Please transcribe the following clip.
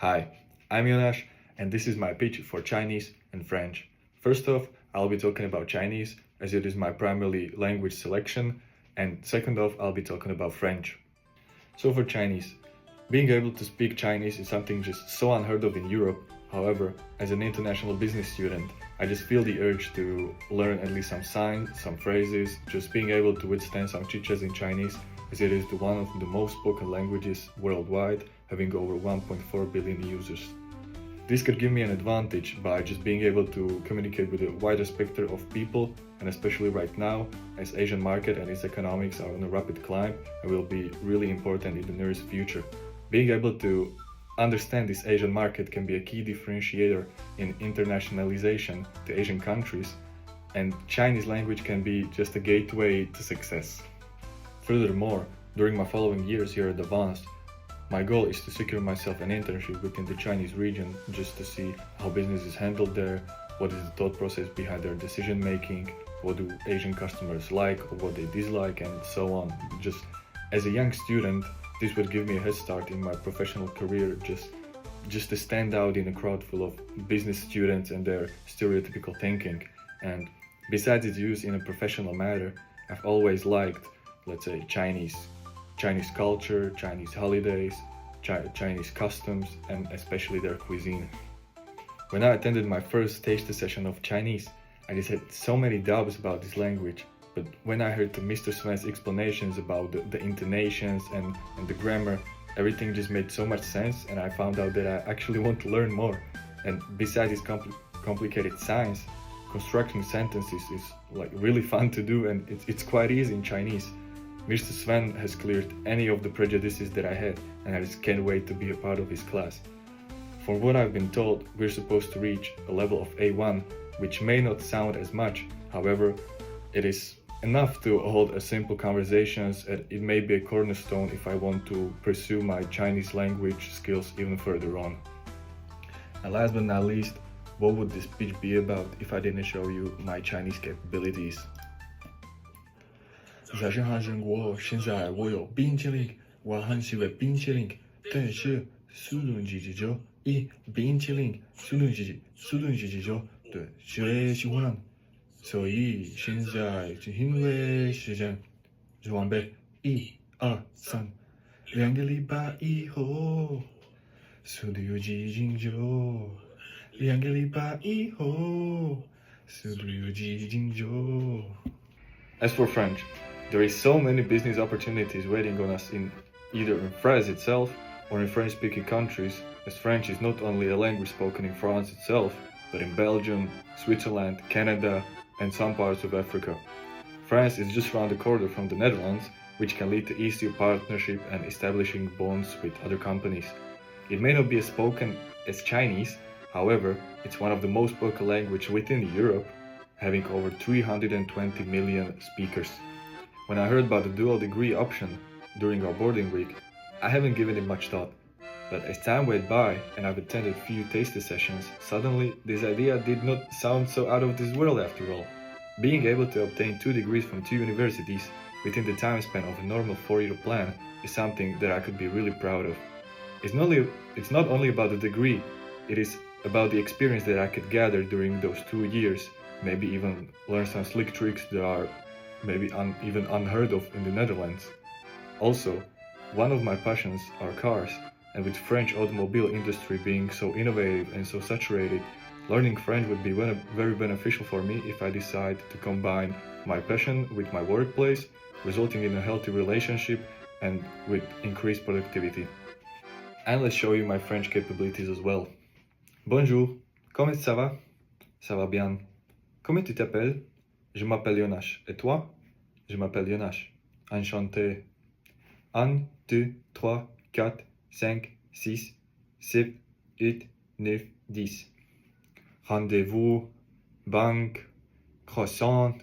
Hi, I'm Jonas, and this is my pitch for Chinese and French. First off, I'll be talking about Chinese, as it is my primary language selection, and second off, I'll be talking about French. So for Chinese, being able to speak Chinese is something just so unheard of in Europe. However, as an international business student, I just feel the urge to learn at least some signs, some phrases, just being able to withstand some chit-chats in Chinese, as it is one of the most spoken languages worldwide, having over 1.4 billion users. This could give me an advantage by just being able to communicate with a wider spectrum of people, and especially right now, as Asian market and its economics are on a rapid climb and will be really important in the nearest future. Being able to understand this Asian market can be a key differentiator in internationalization to Asian countries, and Chinese language can be just a gateway to success. Furthermore, during my following years here at Advanced, my goal is to secure myself an internship within the Chinese region just to see how business is handled there, what is the thought process behind their decision making, what do Asian customers like or what they dislike, and so on. Just as a young student, this would give me a head start in my professional career, just to stand out in a crowd full of business students and their stereotypical thinking. And besides its use in a professional manner, I've always liked, let's say, Chinese culture, Chinese holidays, Chinese customs, and especially their cuisine. When I attended my first taster session of Chinese, I just had so many doubts about this language. But when I heard Mr. Sven's explanations about the intonations and the grammar, everything just made so much sense, and I found out that I actually want to learn more. And besides this complicated science, constructing sentences is like really fun to do, and it's quite easy in Chinese. Mr. Sven has cleared any of the prejudices that I had, and I just can't wait to be a part of his class. From what I've been told, we're supposed to reach a level of A1, which may not sound as much. However, it is enough to hold a simple conversations, and it may be a cornerstone if I want to pursue my Chinese language skills even further on. And last but not least, what would this pitch be about if I didn't show you my Chinese capabilities? 在任何人国，现在我有冰淇淋，我很喜欢冰淇淋，但是速度999，冰淇淋，速度999，对，谁喜欢？所以现在就因为时间，准备1、2、3，2个礼拜以后，速度有几斤酒？2个礼拜以后，速度有几斤酒？As for French, there is so many business opportunities waiting on us in either in France itself or in French-speaking countries, as French is not only a language spoken in France itself, but in Belgium, Switzerland, Canada, and some parts of Africa. France is just around the corner from the Netherlands, which can lead to easier partnership and establishing bonds with other companies. It may not be as spoken as Chinese, however, it's one of the most spoken languages within Europe, having over 320 million speakers. When I heard about the dual degree option during our boarding week, I haven't given it much thought. But as time went by and I've attended few taster sessions, suddenly this idea did not sound so out of this world after all. Being able to obtain 2 degrees from 2 universities within the time span of a normal 4-year plan is something that I could be really proud of. It's not only about the degree, it is about the experience that I could gather during those 2 years, maybe even learn some slick tricks that are maybe even unheard of in the Netherlands. Also, one of my passions are cars, and with French automobile industry being so innovative and so saturated, learning French would be very beneficial for me if I decide to combine my passion with my workplace, resulting in a healthy relationship and with increased productivity. And let's show you my French capabilities as well. Bonjour, comment ça va? Ça va bien. Comment tu t'appelles? Je m'appelle Jonas. Et toi? Je m'appelle Jonas. Enchanté. 1, 2, 3, 4, 5, 6, 7, 8, 9, 10. Rendez-vous, banque, croissant,